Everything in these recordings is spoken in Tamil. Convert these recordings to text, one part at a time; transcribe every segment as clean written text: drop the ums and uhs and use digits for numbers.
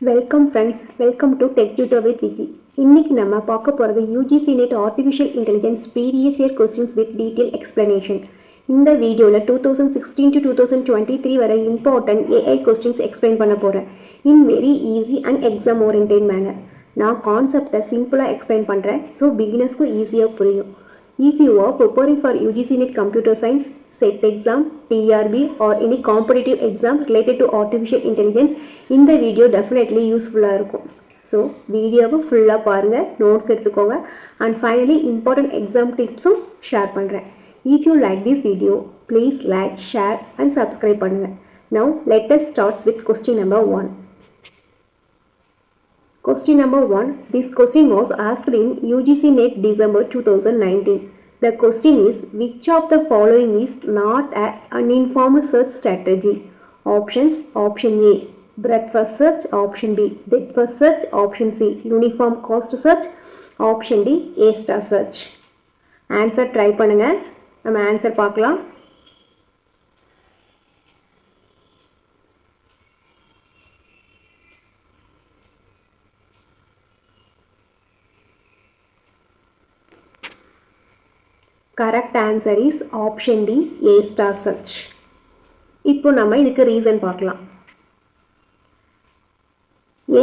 Welcome friends, welcome to tech tutor with Viji. இன்னைக்கு நம்ம பார்க்க போகிறது UGC net artificial intelligence previous year questions with detail explanation. இந்த வீடியோவில் 2016 to 2023 வரை இம்பார்ட்டன்ட் ஏஐ கொஸ்டின்ஸ் எக்ஸ்பிளைன் பண்ண போகிறேன் in very easy and exam oriented manner. நான் கான்செப்டை சிம்பிளாக எக்ஸ்பிளைன் பண்ணுறேன், ஸோ பிகினர்ஸ்க்கும் ஈஸியாக புரியும். If you are preparing for UGC NET Computer Science, SET exam, TRB or any competitive exam related to artificial intelligence, இந்த வீடியோ definitely யூஸ்ஃபுல்லாக இருக்கும். ஸோ வீடியோவை ஃபுல்லாக பாருங்கள், நோட்ஸ் எடுத்துக்கோங்க அண்ட் ஃபைனலி இம்பார்ட்டன்ட் எக்ஸாம் டிப்ஸும் ஷேர் பண்ணுறேன். If you like this video, please like, share and subscribe பண்ணுங்கள். Now let us start with question number 1. Question number 1. This question was asked in UGC NET December 2019. The question is, which of the following is not an informed search strategy? Options: Option A, breadth first search. Option B, depth first search. Option C, uniform cost search. Option D, A star search. Answer try பண்ணுங்க. நம்ம ஆன்சர் பார்க்கலாம். Correct answer is option D, A star search. இப்போ நம்ம இதுக்கு ரீசன் பார்க்கலாம்.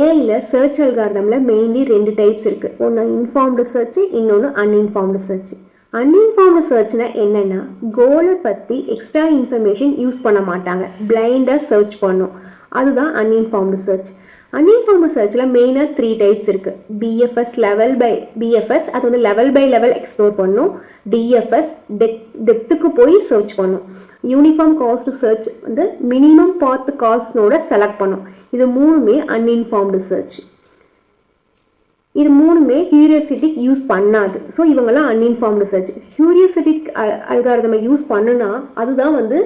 ஏஐயில் சர்ச் அல்காரிதமில் மெயின்லி 2 டைப்ஸ் இருக்குது. ஒன்று இன்ஃபார்ம்டு சர்ச், இன்னொன்று அன்இன்ஃபார்ம்டு சர்ச். அன்இன்ஃபார்ம்டு சர்ச்னா என்னென்னா, கோலை பற்றி எக்ஸ்ட்ரா இன்ஃபர்மேஷன் யூஸ் பண்ண மாட்டாங்க, பிளைண்டாக சர்ச் பண்ணும். அதுதான் அன்இன்ஃபார்ம்டு சர்ச். அன்இன்ஃபார்ம்டு சர்ச்சில் மெயினாக 3 டைப்ஸ் இருக்குது. பிஎஃப்எஸ் பிஎஃப்எஸ் அது வந்து லெவல் பை லெவல் எக்ஸ்ப்ளோர் பண்ணும். டிஎஃப்எஸ் டெப்த்துக்கு போய் சர்ச் பண்ணும். யூனிஃபார்ம் காஸ்ட் சர்ச் வந்து மினிமம் பாத் காஸ்ட்னோட செலக்ட் பண்ணும். இது மூணுமே அன்இன்ஃபார்ம்டு சர்ச். இது மூணுமே ஹியூரியாசிட்டிக் யூஸ் பண்ணாது. ஸோ இவங்கெல்லாம் அன்இன்ஃபார்ம்டு சர்ச். ஹியூரியாசிட்டிக் அல்காரிதமை யூஸ் பண்ணுனா அதுதான் வந்து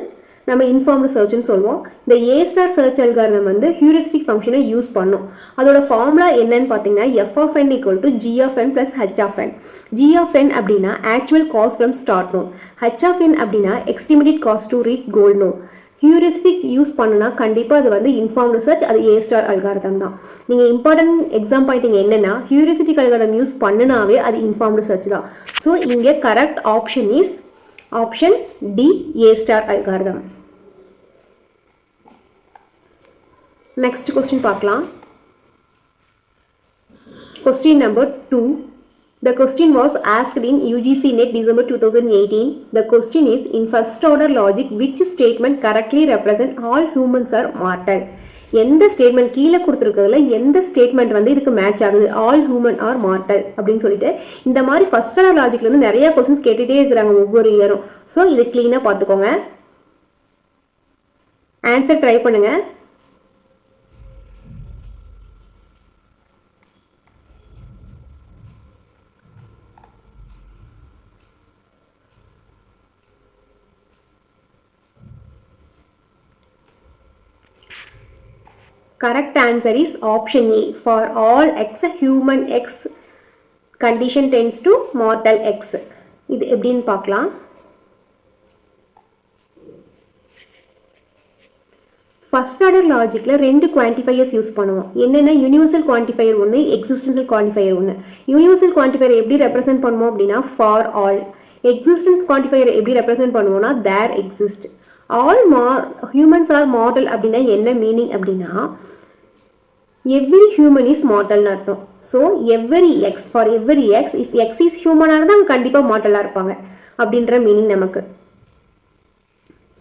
நம்ம இன்ஃபார்ம்டு சர்ச்னு சொல்லுவோம். இந்த ஏ ஸ்டார் சர்ச் அல்காரிதம் வந்து ஹியூரிஸ்டிக் ஃபங்க்ஷனை யூஸ் பண்ணும். அதோட ஃபார்முலா என்னன்னு பார்த்தீங்கன்னா, F of N equal to G of N plus H of N. G of N அப்படின்னா actual cost from start node, H of N அப்படின்னா estimated cost to reach goal node. Heuristic use பண்ணுனா கண்டிப்பாக அது வந்து இன்ஃபார்ம்டு சர்ச், அது ஏ ஸ்டார் அல்காரிதம் தான். நீங்கள் இம்பார்ட்டன்ட் எக்ஸாம் பாயிண்டிங் என்னென்னா, ஹியூரிஸ்டிக் அல்காரிதம் யூஸ் பண்ணுனாவே அது இன்ஃபார்ம்டு சர்ச் தான். ஸோ இங்கே correct option is option D, A star algorithm. Next question பார்க்கலாம். Question number 2. The question was asked in UGC NET December 2018. The question is, in first order logic, which statement correctly represent all humans are mortal? எந்த ஸ்டேட்மெண்ட் கீழே கொடுத்துருக்கிறதுல எந்த ஸ்டேட்மெண்ட் வந்து இதுக்கு மேட்ச் ஆகுது, ஆல் ஹியூமன் ஆர் மார்டல் அப்படின்னு சொல்லிட்டு இந்த மாதிரி ஃபர்ஸ்ட் ஆர்டர் லாஜிக்ல இருந்து நிறைய கொஸ்டின்ஸ் கேட்டுகிட்டே இருக்கிறாங்க ஒவ்வொரு இயரும். ஸோ இது கிளீனாக பார்த்துக்கோங்க. ஆன்சர் ட்ரை பண்ணுங்க. Correct answer is option A. For all x, human x condition tends to mortal x. இது எப்படின்னு பார்க்கலாம். ஃபர்ஸ்ட் ஆர்டர் லாஜிக்கில் 2 குவான்டிஃபையர்ஸ் யூஸ் பண்ணுவோம். என்னென்னா, யூனிவர்சல் குவான்டிஃபையர் ஒன்று, எக்ஸிஸ்டன்ஷியல் குவான்டிஃபையர் ஒன்று. யூனிவர்சல் குவான்டிஃபையர் எப்படி ரெப்ரசென்ட் பண்ணுவோம் அப்படின்னா ஃபார் ஆல். எக்ஸிஸ்டன்ஸ் குவான்டிஃபையர் எப்படி ரெப்ரசென்ட் பண்ணுவோம்னா there exist. All humans are mortal அப்படின்னா என்ன மீனிங் அப்படின்னா, எவ்ரி ஹியூமன் இஸ் மார்டல்னு அர்த்தம். So every X, for every X, if X is ஹியூமனாக இருந்தால் அவங்க கண்டிப்பாக மார்டலாக இருப்பாங்க அப்படின்ற மீனிங் நமக்கு.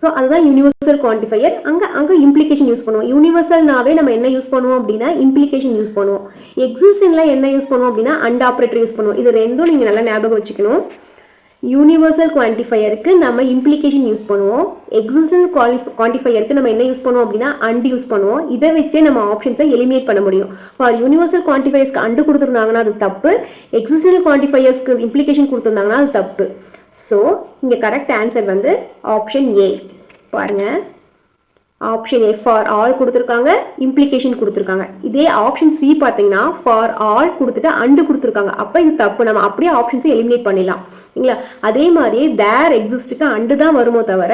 ஸோ அதுதான் யூனிவர்சல் குவான்டிஃபையர். அங்கே இம்ப்ளிகேஷன் யூஸ் பண்ணுவோம். யூனிவர்சல்னாவே நம்ம என்ன யூஸ் பண்ணுவோம் அப்படின்னா இம்ப்ளிகேஷன் யூஸ் பண்ணுவோம். எக்ஸிஸ்டன்ட்ல என்ன யூஸ் பண்ணுவோம் அப்படின்னா அண்ட் ஆப்ரேட்டர் யூஸ் பண்ணுவோம். இது ரெண்டும் நீங்கள் நல்லா ஞாபகம் வச்சுக்கணும். யூனிவர்சல் குவான்டிஃபையருக்கு நம்ம இம்ப்ளிகேஷன் யூஸ் பண்ணுவோம். எக்ஸிஸ்டன்ஸ் குவான்டிஃபையருக்கு நம்ம என்ன யூஸ் பண்ணுவோம் அப்படின்னா அண்ட் யூஸ் பண்ணுவோம். இதை வச்சே நம்ம ஆப்ஷன்ஸை எலிமினேட் பண்ண முடியும். ஃபார் யூனிவர்சல் குவான்டிஃபையர்ஸ்க்கு அண்டு கொடுத்துருந்தாங்கன்னா அது தப்பு, எக்ஸிஸ்டன்ஸ் குவான்டிஃபையர்ஸ்க்கு இம்ப்ளிகேஷன் கொடுத்துருந்தாங்கன்னா அது தப்பு. ஸோ இங்கே கரெக்ட் ஆன்சர் வந்து ஆப்ஷன் ஏ. பாருங்கள், ஆப்ஷன் ஏ ஃபார் ஆல் கொடுத்துருக்காங்க, இம்ப்ளிகேஷன் கொடுத்துருக்காங்க. இதே ஆப்ஷன் சி பார்த்தீங்கன்னா ஃபார் ஆல் கொடுத்துட்டு அண்டு கொடுத்துருக்காங்க. அப்போ இது தப்பு, நம்ம அப்படியே ஆப்ஷன்ஸை எலிமினேட் பண்ணிடலாம் இல்லைங்களா. அதே மாதிரியே தேர் எக்ஸிஸ்ட்டுக்கு அண்டு தான் வருமோ தவிர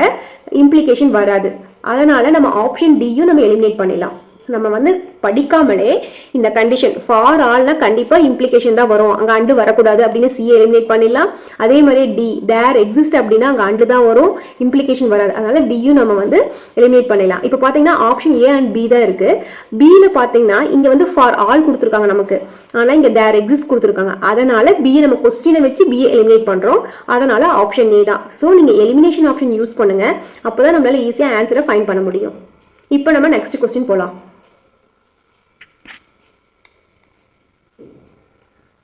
இம்ப்ளிகேஷன் வராது. அதனால் நம்ம ஆப்ஷன் டியும் நம்ம எலிமினேட் பண்ணிடலாம். நம்ம வந்து படிக்காமலே இந்த கண்டிஷன் ஃபார் ஆல்னா கண்டிப்பாக இம்ப்ளிகேஷன் தான் வரும், அங்கே அண்டு வரக்கூடாது அப்படின்னு சிஏ எலிமினேட் பண்ணிடலாம். அதே மாதிரி டி தேர் எக்ஸிஸ்ட் அப்படின்னா அங்கே அண்டு தான் வரும், இம்ப்ளிகேஷன் வராது. அதனால டியும் நம்ம வந்து எலிமினேட் பண்ணிடலாம். இப்போ பார்த்தீங்கன்னா ஆப்ஷன் ஏ அண்ட் பி தான் இருக்கு. பியில் பார்த்தீங்கன்னா இங்கே வந்து ஃபார் ஆல் கொடுத்துருக்காங்க நமக்கு, ஆனால் இங்கே தேர் எக்ஸிஸ்ட் கொடுத்துருக்காங்க. அதனால பியை நம்ம கொஸ்டினை வச்சு பியை எலிமினேட் பண்ணுறோம். அதனால ஆப்ஷன் ஏ தான். ஸோ நீங்கள் எலிமினேஷன் ஆப்ஷன் யூஸ் பண்ணுங்க, அப்போ தான் நம்மளால ஈஸியாக ஆன்சரை ஃபைண்ட் பண்ண முடியும். இப்போ நம்ம நெக்ஸ்ட் கொஸ்டின் போகலாம்.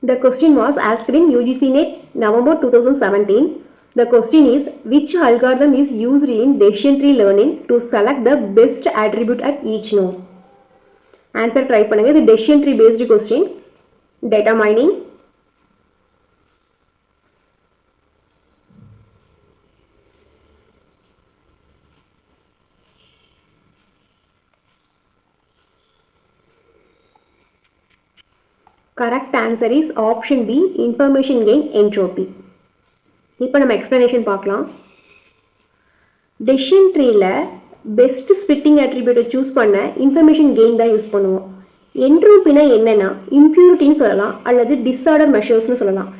The question was asked in UGC NET November 2017. The question is, which algorithm is used in decision tree learning to select the best attribute at each node? Answer try பண்ணுங்க. இது decision tree based question. Data mining. Correct answer is option B, information gain entropy. இப்போ நம்ம explanation பார்க்கலாம். Decision treeல best splitting attribute choose பண்ண information gain தான் யூஸ் பண்ணுவோம். என்ட்ரோபினா என்னன்னா impurityன்னு சொல்லலாம் அல்லது disorder measuresனு சொல்லலாம்.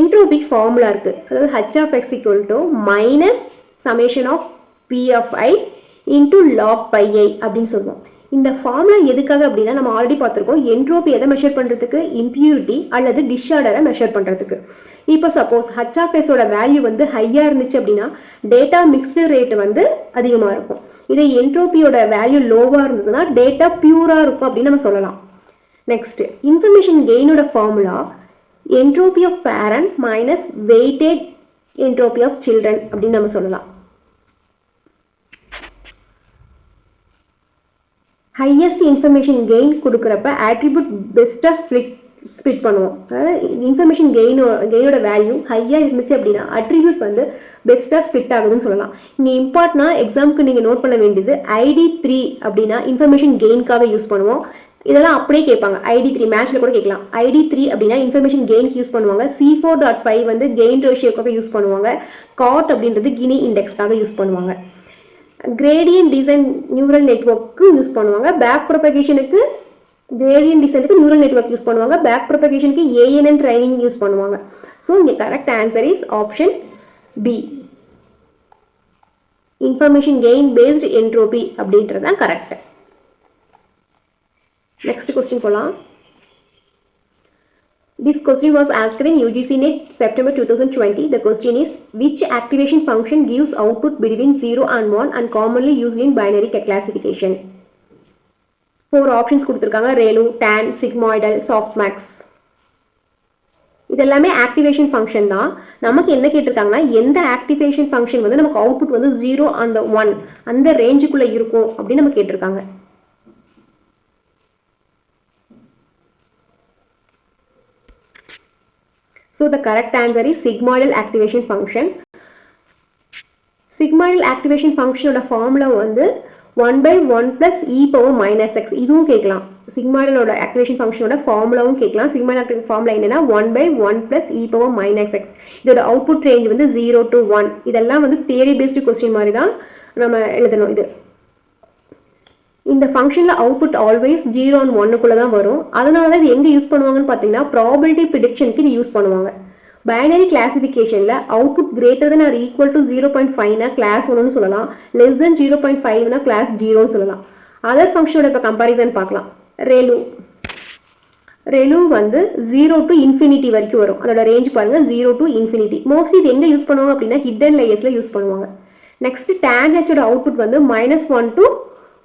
என்ட்ரோபி ஃபார்முலா இருக்கு, அதாவது h of x equal to minus summation of p of i into log pi i அப்படின்னு சொல்லுவோம். இந்த ஃபார்முலா எதுக்காக அப்படின்னா நம்ம ஆல்ரெடி பார்த்துருக்கோம், என்ட்ரோபி எதை மெஷர் பண்ணுறதுக்கு, இம்பியூரிட்டி அல்லது டிஸார்டரை மெஷர் பண்ணுறதுக்கு. இப்போ சப்போஸ் ஹச் ஆஃப் எஸோட வேல்யூ வந்து ஹையாக இருந்துச்சு அப்படின்னா டேட்டா மிக்ஸ்டு ரேட் வந்து அதிகமாக இருக்கும். இதே என்ட்ரோபியோட வேல்யூ லோவாக இருந்ததுன்னா டேட்டா பியூராக இருக்கும் அப்படின்னு நம்ம சொல்லலாம். நெக்ஸ்ட் இன்ஃபர்மேஷன் கெயினோட formula entropy of parent minus weighted entropy of children அப்படின்னு நம்ம சொல்லலாம். ஹையஸ்ட் இன்ஃபர்மேஷன் கெயின் கொடுக்குறப்ப ஆட்ரிபியூட் பெஸ்ட்டாக ஸ்ப்ளிட் பண்ணுவோம். அதாவது இன்ஃபர்மேஷன் கெயினோட வேல்யூ ஹையாக இருந்துச்சு அப்படின்னா அட்ரிபியூட் வந்து பெஸ்ட்டாக ஸ்ப்ளிட் ஆகுதுன்னு சொல்லலாம். இங்கே இம்பார்ட்டனாக எக்ஸாமுக்கு நீங்கள் நோட் பண்ண வேண்டியது ID3 அப்படின்னா இன்ஃபர்மேஷன் கெயின்காக யூஸ் பண்ணுவோம். இதெல்லாம் அப்படியே கேட்பாங்க. ID3 மேட்ச்சில் கூட கேட்கலாம். ID3 அப்படின்னா இன்ஃபர்மேஷன் கெயின்க்கு யூஸ் பண்ணுவாங்க. C4.5 வந்து கெயின் ரேஷியோக்காக யூஸ் பண்ணுவாங்க. காட் அப்படின்றது கினி இண்டெக்ஸ்க்காக யூஸ் பண்ணுவாங்க. கிரேடியன்ட் டிசைன் நியூரல் நெட்வொர்க்கு யூஸ் பண்ணுவாங்க. பேக் ப்ரொபகேஷனுக்கு கிரேடியன்ட் டிசைனுக்கு நியூரல் நெட்வொர்க் யூஸ் பண்ணுவாங்க. பேக் ப்ரொபகேஷனுக்கு ANN ட்ரைனிங் யூஸ் பண்ணுவாங்க. ஸோ இங்கே correct answer is option B, information gain based entropy அப்படின்றது தான் கரெக்ட். நெக்ஸ்ட் கொஸ்டின் போகலாம். This question was asked in UGC NET September 2020. The question is, which activation function gives output between 0 and 1 and commonly used in binary classification? 4 options கொடுத்திருக்காங்க. ReLU, TAN, sigmoidal, softmax. இதெல்லாமே ஆக்டிவேஷன் ஃபங்க்ஷன் தான். நமக்கு என்ன கேட்டிருக்காங்கன்னா எந்த ஆக்டிவேஷன் ஃபங்க்ஷன் வந்து நமக்கு அவுட்புட் வந்து 0 and 1 அந்த ரேஞ்சுக்குள்ளே இருக்கும் அப்படின்னு நம்ம கேட்டிருக்காங்க. So the correct answer is sigmoidal activation function. Sigmoidal activation function ஓட ஃபார்முலா வந்து 1/1 plus e power minus x. இதுவும் கேட்கலாம். சிக்மாய்டலோட ஆக்டிவேஷன் ஃபங்க்ஷனோட ஃபார்முலாவும் கேட்கலாம். சிக்மாய்டல் ஆக்டிவேஷன் ஃபார்முலா என்னன்னா 1/1 plus e power minus x. இதோட அவுட்புட் ரேஞ்ச் வந்து 0 to 1. இதெல்லாம் வந்து தியரி பேஸ்டு கொஸ்டின் மாதிரி தான் நம்ம எழுதணும். இது இந்த ஃபங்க்ஷனில் அவுட்புட் ஆல்வேஸ் 0 and 1க்குள்ளே தான் வரும். அதனால தான் இது எங்கே யூஸ் பண்ணுவாங்கன்னு பார்த்தீங்கன்னா ப்ராபபிலிட்டி ப்ரிடிக்ஷனுக்கு இது யூஸ் பண்ணுவாங்க. பைனரி கிளாசிஃபிகேஷனில் output greater than or equal to 0.5னா கிளாஸ் 1ன்னு சொல்லலாம், லெஸ் தென் 0.5னா கிளாஸ் 0ன்னு சொல்லலாம். அதர் ஃபங்க்ஷனோட இப்போ கம்பாரிசன் பார்க்கலாம். ReLU வந்து 0 to infinity வரைக்கும் வரும். அதோட ரேஞ்ச் பாருங்கள் 0 to infinity. மோஸ்ட்லி இது எங்கே யூஸ் பண்ணுவாங்க அப்படின்னா ஹிடன் லேயர்ஸில் யூஸ் பண்ணுவாங்க. நெக்ஸ்ட் TANHோட அவுட்புட் வந்து -1 to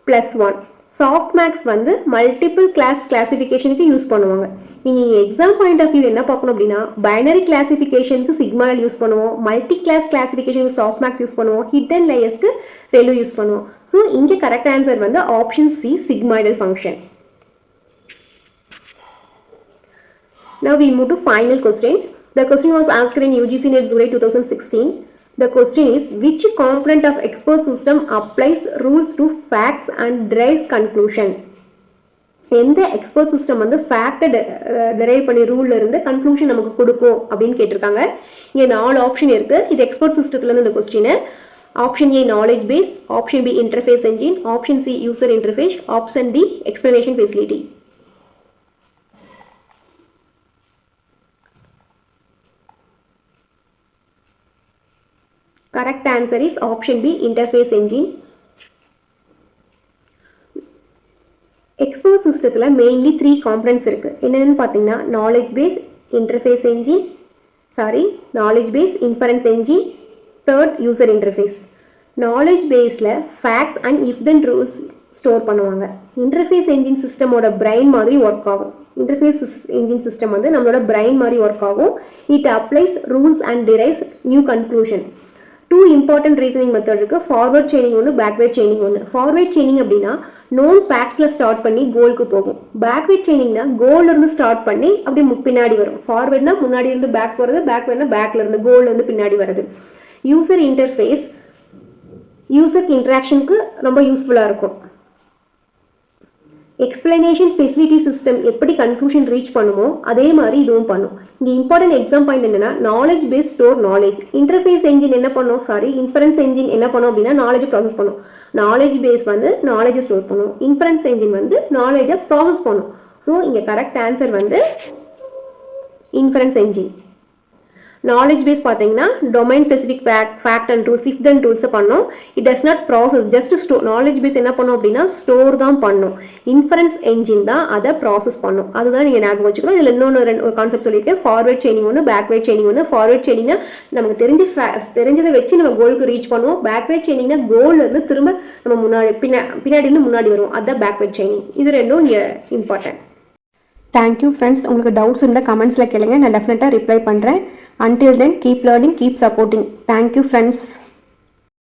+1. சாஃப்ட்மேக்ஸ் வந்து மல்டிபிள் கிளாஸ் கிளாசிஃபிகேஷனுக்கு யூஸ் பண்ணுவாங்க. நீங்கள் இங்கே எக்ஸாம் பாயிண்ட் ஆஃப் வியூ என்ன பார்க்கணும் அப்படின்னா பைனரி கிளாசிஃபிகேஷனுக்கு சிக்மாய்டல் யூஸ் பண்ணுவோம், மல்டி கிளாஸ் கிளாசிஃபிகேஷனுக்கு சாஃப்ட்மேக்ஸ் யூஸ் பண்ணுவோம், ஹிடன் லேயர்ஸ்க்கு ReLU யூஸ் பண்ணுவோம். ஸோ இங்கே கரெக்ட் ஆன்சர் வந்து option C, sigmoidal function. Now we move to final question. The question was asked in UGC NET July 2016. The question is, which component of expert system applies rules to facts and derives conclusion? எந்த எக்ஸ்பர்ட் சிஸ்டம் வந்து ஃபேக்டை டெரைவ் பண்ணி ரூல்ல இருந்து கன்க்ளூஷன் நமக்கு கொடுக்கும் அப்படின்னு கேட்டிருக்காங்க. இங்கே 4 ஆப்ஷன் இருக்குது. இது எக்ஸ்பர்ட் சிஸ்டத்துலேருந்து இந்த question. Option A knowledge base, option B interface engine, option C user interface, option D explanation facility. Correct answer is option B interface engine. Expose சிஸ்டத்தில் மெயின்லி 3 காம்பனன்ட்ஸ் இருக்குது. என்னென்னு பார்த்தீங்கன்னா knowledge base, interface engine, knowledge base, inference engine, third user interface. Knowledge பேஸில் facts and if then rules store பண்ணுவாங்க. இன்டர்ஃபேஸ் என்ஜின் சிஸ்டமோட பிரைன் மாதிரி ஒர்க் ஆகும். இன்டர்ஃபேஸ் என்ஜின் சிஸ்டம் வந்து நம்மளோட பிரைன் மாதிரி ஒர்க் ஆகும். It applies rules and drives new conclusion. 2 important reasoning method இருக்குது. ஃபார்வர்ட் செயினிங் ஒன்று, பேக்வேர்ட் செயினிங் ஒன்று. ஃபார்வர்ட் செயினிங் அப்படின்னா நோன் ஃபேக்ட்ஸில் ஸ்டார்ட் பண்ணி கோலுக்கு போகும். பேக்வேர்ட் செயினிங்னா கோல்லேருந்து ஸ்டார்ட் பண்ணி அப்படி பின்னாடி வரும். ஃபார்வர்ட்னா முன்னாடி இருந்து பேக் போகிறது, பேக்வேர்ட்னா பேக்லேருந்து கோல்லேருந்து பின்னாடி வருது. யூசர் இன்டர்ஃபேஸ் யூசருக்கு இன்ட்ராக்ஷனுக்கு ரொம்ப யூஸ்ஃபுல்லாக இருக்கும். எக்ஸ்பிளனேஷன் ஃபெசிலிட்டி சிஸ்டம் எப்படி கன்க்ளூஷன் ரீச் பண்ணுமோ அதே மாதிரி இதுவும் பண்ணும். இங்கே இம்பார்ட்டன்ட் எக்ஸாம் பாயிண்ட் என்னன்னா knowledge base store knowledge. Interface engine என்ன பண்ணும், இன்ஃபரன்ஸ் என்ஜின் என்ன பண்ணும் அப்படின்னா நாலேஜை ப்ராசஸ் பண்ணும். நாலேஜ் பேஸ் வந்து நாலேஜை ஸ்டோர் பண்ணும். இன்ஃபரன்ஸ் என்ஜின் வந்து நாலேஜை ப்ராசஸ் பண்ணும். ஸோ இங்கே கரெக்ட் ஆன்சர் வந்து இன்ஃபரன்ஸ் என்ஜின். நாலேஜ் பேஸ் பார்த்தீங்கன்னா domain specific fact and rules, if then ரூல்ஸை பண்ணோம். It does not process, just store. Knowledge base என்ன பண்ணும் அப்படின்னா ஸ்டோர் தான் பண்ணும். இன்ஃபரன்ஸ் என்ஜின் தான் அதை ப்ராசஸ் பண்ணும். அதுதான் நீங்கள் ஞாபகம் வச்சுக்கணும். இதில் இன்னொன்று ஒரு கான்செப்ட் சொல்லிட்டு ஃபார்வர்ட் செயினிங் ஒன்று, பேக்வேர்ட் செயினிங் ஒன்று. ஃபார்வர்ட் செயினிங்னா நமக்கு தெரிஞ்சதை வச்சு நம்ம கோலுக்கு ரீச் பண்ணுவோம். பேக்வேர்ட் செயினிங்னா கோல்லேருந்து திரும்ப நம்ம பின்னாடி இருந்து முன்னாடி வருவோம். அதுதான் பேக்வேர்ட் செயினிங். இது ரெண்டும் இங்கே இம்பார்ட்டன்ட். Thank you friends. உங்களுக்கு டவுட்ஸ் இருந்தால் கமெண்ட்ஸில் கேளுங்க, நான் டெஃபினட்டாக ரிப்ளை பண்ணுறேன். Until then, keep learning, keep supporting. Thank you, friends.